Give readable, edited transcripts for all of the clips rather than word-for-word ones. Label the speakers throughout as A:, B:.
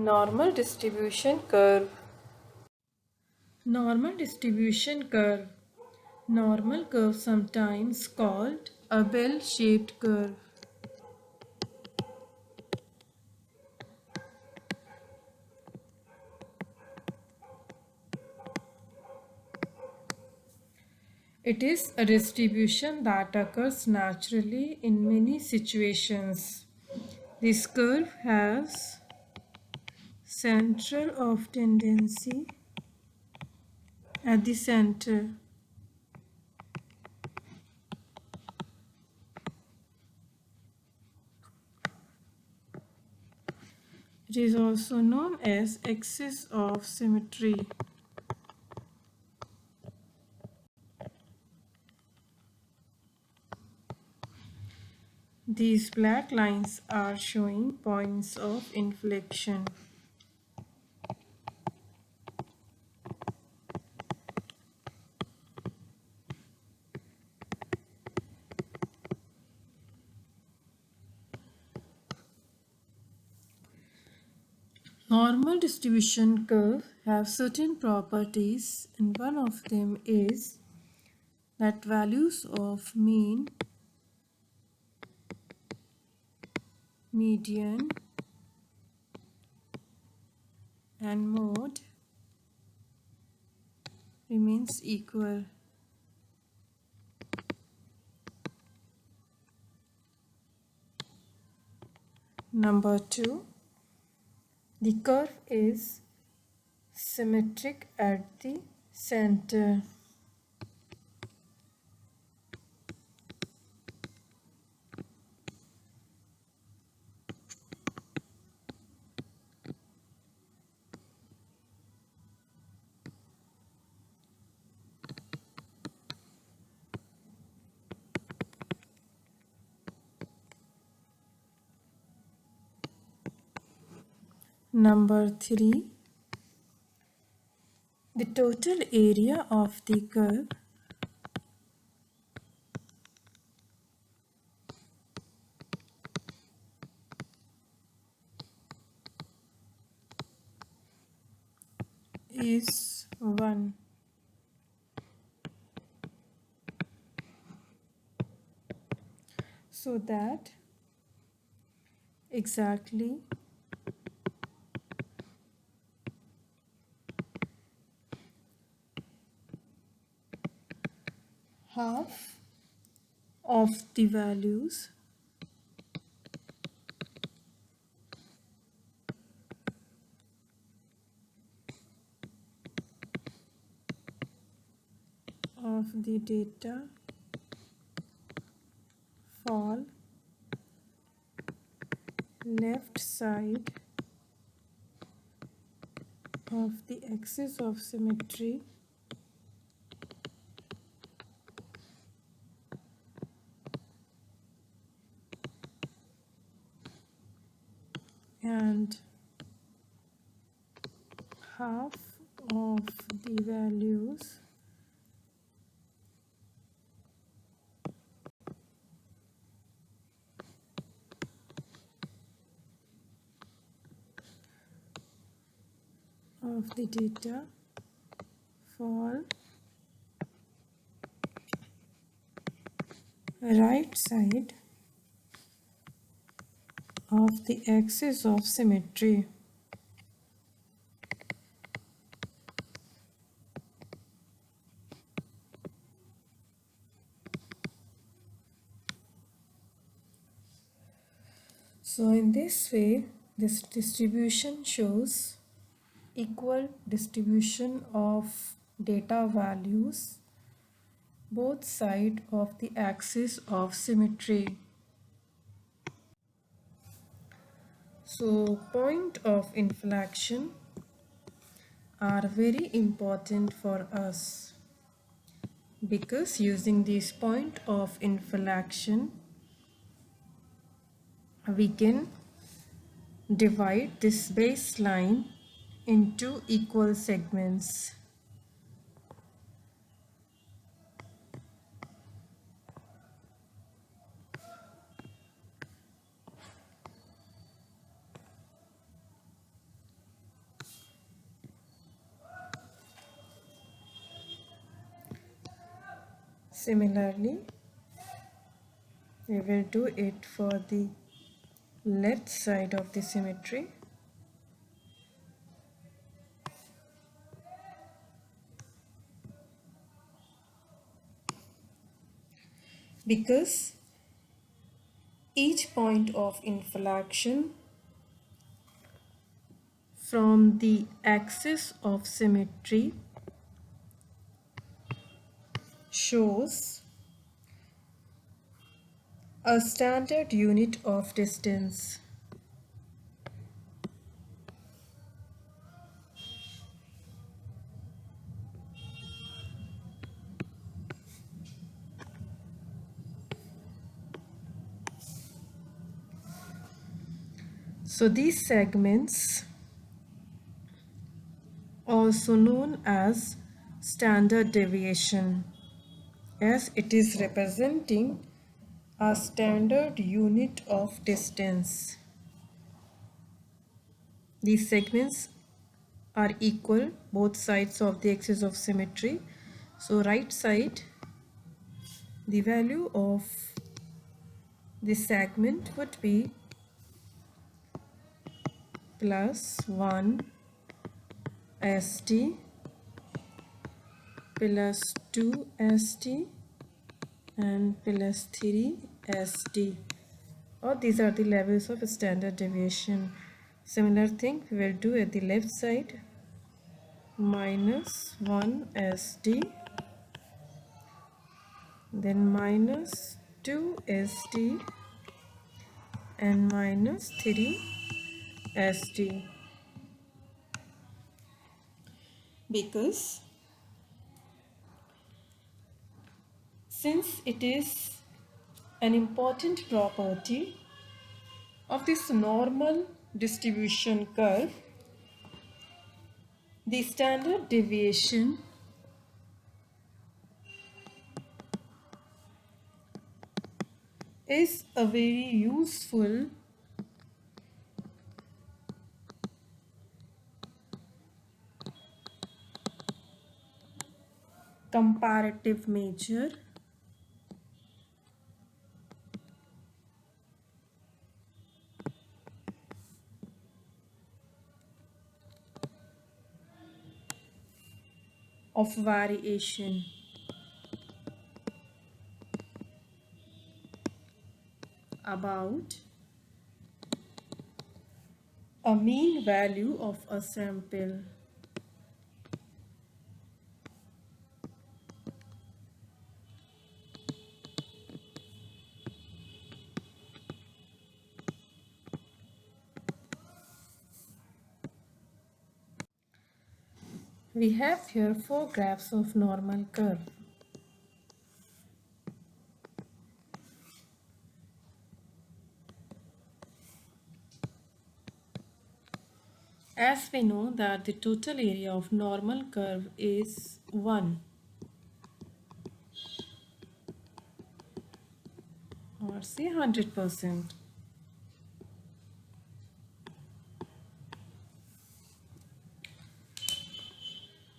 A: Normal distribution curve.
B: Normal distribution curve. Normal curve sometimes called a bell-shaped curve. It is a distribution that occurs naturally in many situations. This curve has central of tendency at the center. It is also known as axis of symmetry. These black lines are showing points of inflection. Normal distribution curve have certain properties, and one of them is that values of mean, median, and mode remains equal. Number 2, the curve is symmetric at the center. Number 3, the total area of the curve is 1. So that exactly half of the values of the data fall left side of the axis of symmetry and half of the values of the data fall right side of the axis of symmetry. So in this way, this distribution shows equal distribution of data values both sides of the axis of symmetry. So point of inflection are very important for us because using this point of inflection we can divide this baseline into equal segments. Similarly, we will do it for the left side of the symmetry. Because each point of inflection from the axis of symmetry shows a standard unit of distance. So these segments, also known as standard deviation, as it is representing a standard unit of distance. These segments are equal both sides of the axis of symmetry. So right side, the value of this segment would be plus 1 st plus 2 st and plus 3 st, or these are the levels of standard deviation. Similar thing we will do at the left side, minus 1 st, then minus 2 st and minus 3 st. Because since it is an important property of this normal distribution curve, the standard deviation is a very useful comparative measure of variation about a mean value of a sample. We have here four graphs of normal curve. As we know that the total area of normal curve is 1, or say 100%.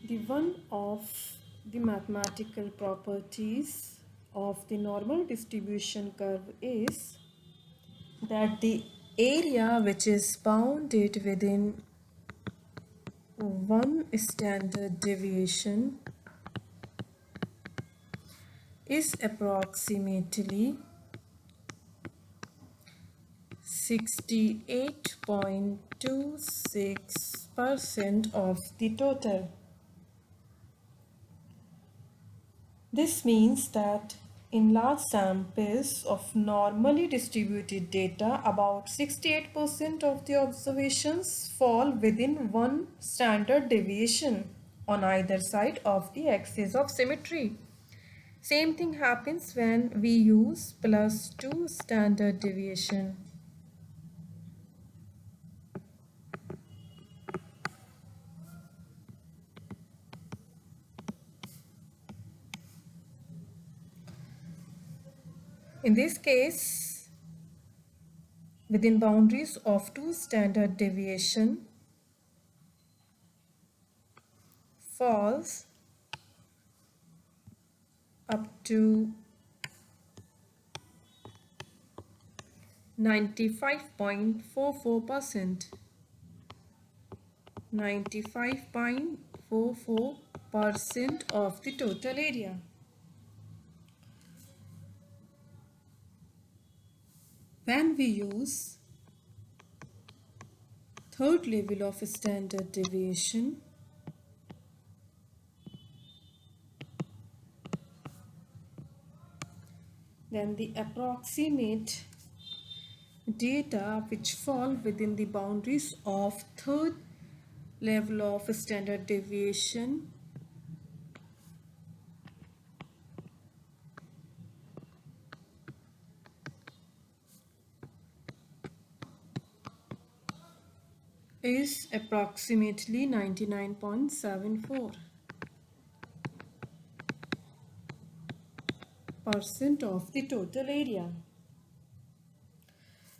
B: The one of the mathematical properties of the normal distribution curve is that the area which is bounded within one standard deviation is approximately 68.26% of the total. This means that in large samples of normally distributed data, about 68% of the observations fall within one standard deviation on either side of the axis of symmetry. Same thing happens when we use plus 2 standard deviation. In this case, within boundaries of 2 standard deviation falls up to 95.44%. 95.44% of the total area. When we use third level of standard deviation, then the approximate data which fall within the boundaries of third level of standard deviation is approximately 99.74% of the total area.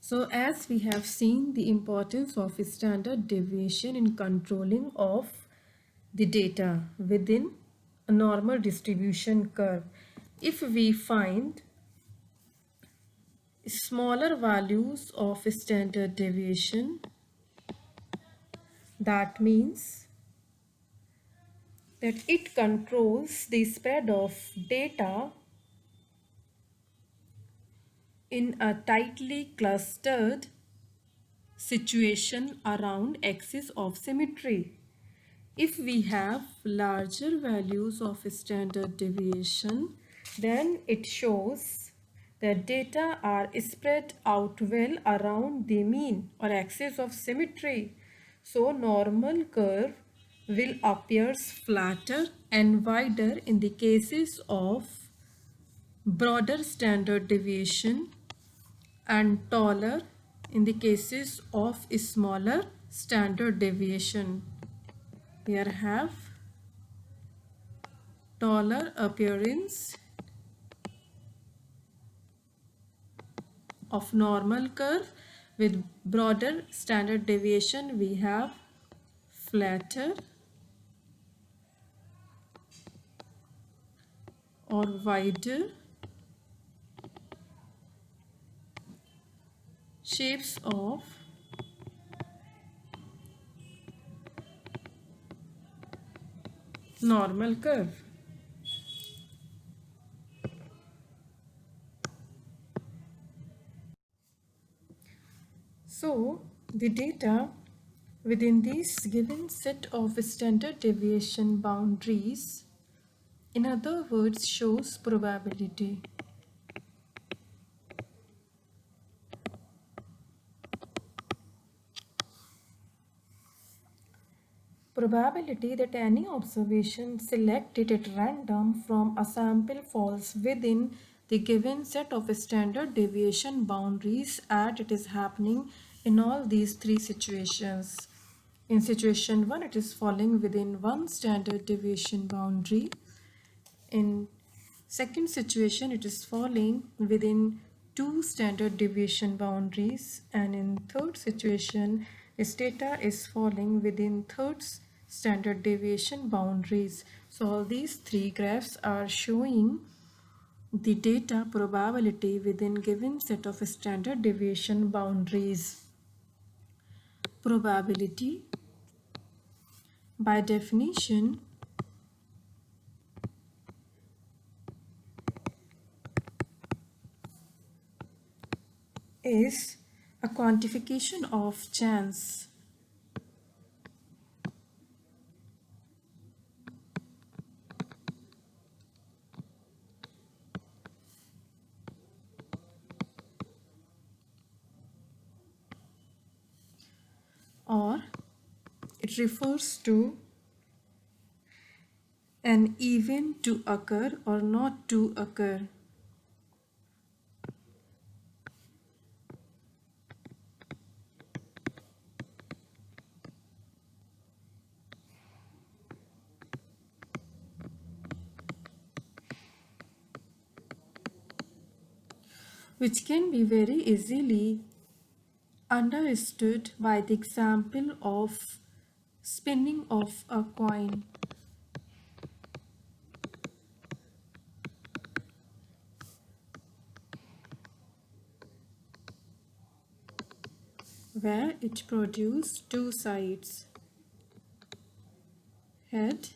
B: So as we have seen the importance of standard deviation in controlling of the data within a normal distribution curve. If we find smaller values of standard deviation, that means that it controls the spread of data in a tightly clustered situation around axis of symmetry. If we have larger values of standard deviation, then it shows that data are spread out well around the mean or axis of symmetry. So normal curve will appear flatter and wider in the cases of broader standard deviation and taller in the cases of smaller standard deviation. Here have taller appearance of normal curve. With broader standard deviation, we have flatter or wider shapes of normal curve. So the data within this given set of standard deviation boundaries, in other words, shows probability. Probability that any observation selected at random from a sample falls within the given set of standard deviation boundaries as it is happening in all these three situations. In situation 1, it is falling within one standard deviation boundary. In second situation, it is falling within two standard deviation boundaries, and in third situation, this data is falling within third standard deviation boundaries. So all these three graphs are showing the data probability within given set of standard deviation boundaries. Probability by definition is a quantification of chance. Or it refers to an event to occur or not to occur. Which can be very easily understood by the example of spinning of a coin. where it produced two sides, head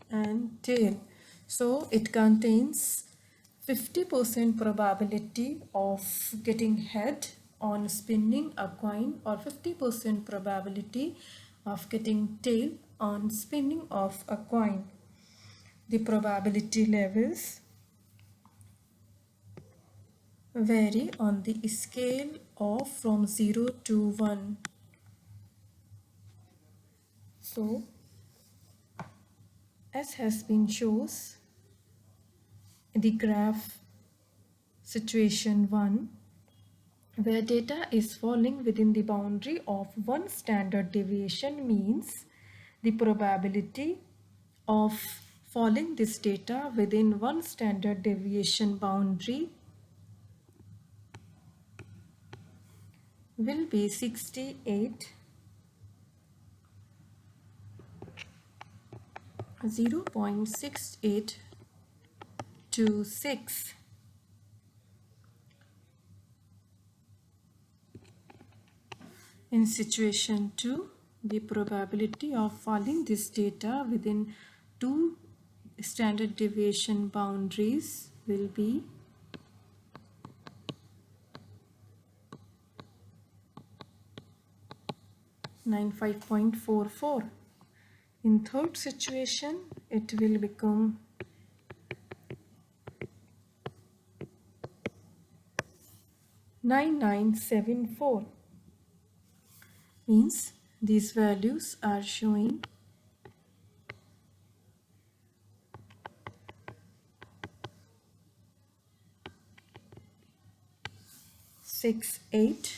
B: and tail. So it contains 50% probability of getting head on spinning a coin, or 50% probability of getting tail on spinning of a coin. The probability levels vary on the scale of from 0 to 1. So as has been shows in the graph situation 1, where data is falling within the boundary of one standard deviation, means the probability of falling this data within one standard deviation boundary will be 68 0.6826. In situation 2, the probability of falling this data within two standard deviation boundaries will be 95.44. In third situation, it will become 9974. Means these values are showing 68,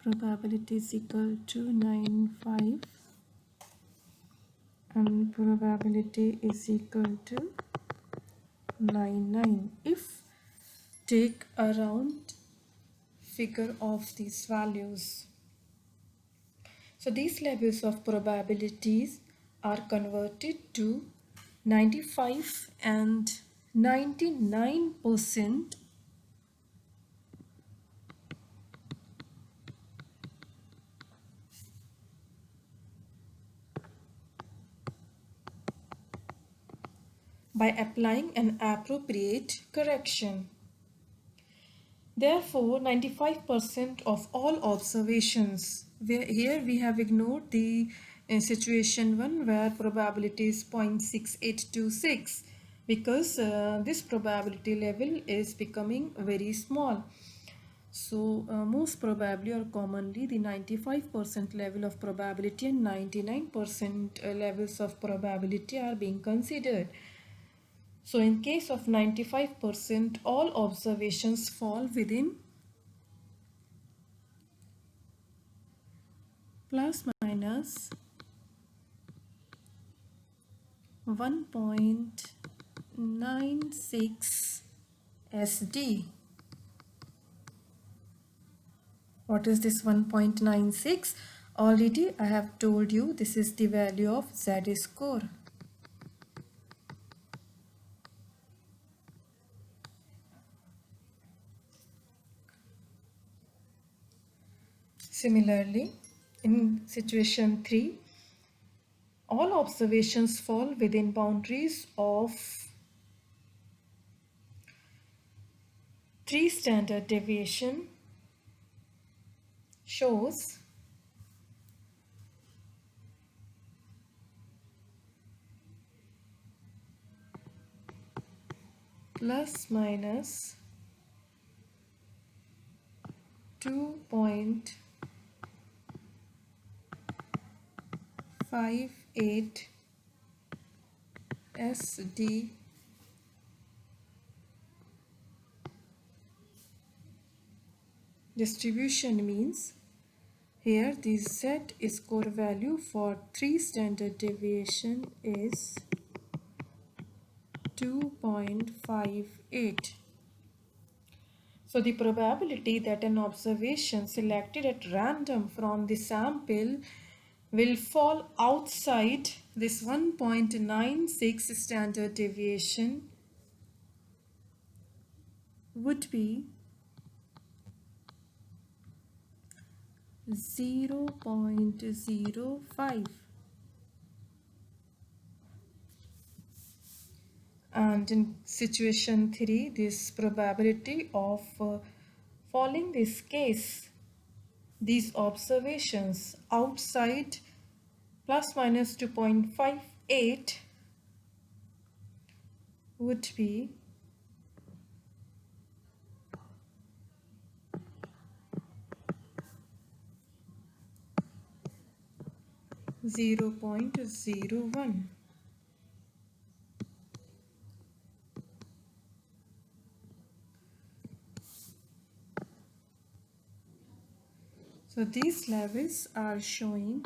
B: probability is equal to 95, and probability is equal to 99. If take a round figure of these values, so these levels of probabilities are converted to 95 and 99% by applying an appropriate correction. Therefore, 95% of all observations, here we have ignored the situation 1 where probability is 0.6826, because this probability level is becoming very small. So most probably or commonly the 95% level of probability and 99% levels of probability are being considered. So in case of 95%, all observations fall within plus minus 1.96 SD. What is this 1.96? Already I have told you this is the value of Z score. Similarly, in situation 3, all observations fall within boundaries of 3 standard deviation shows plus minus 2.58 SD distribution. Means here the Z score value for 3 standard deviation is 2.58. So the probability that an observation selected at random from the sample will fall outside this 1.96 standard deviation would be 0.05. And in situation 3, this probability of following this case, these observations outside plus minus 2.58 would be 0.01. So these levels are showing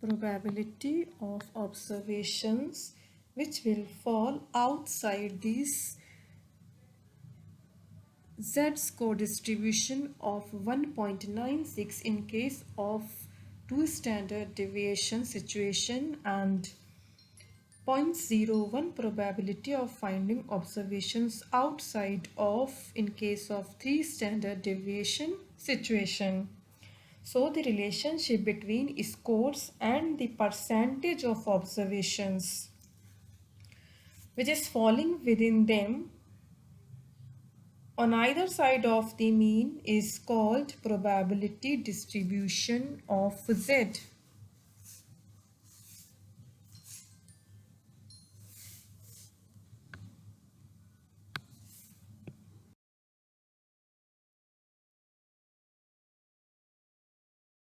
B: probability of observations which will fall outside this z-score distribution of 1.96 in case of 2 standard deviation situation and 0.01 probability of finding observations outside of in case of 3 standard deviation situation. So the relationship between scores and the percentage of observations which is falling within them on either side of the mean is called probability distribution of Z.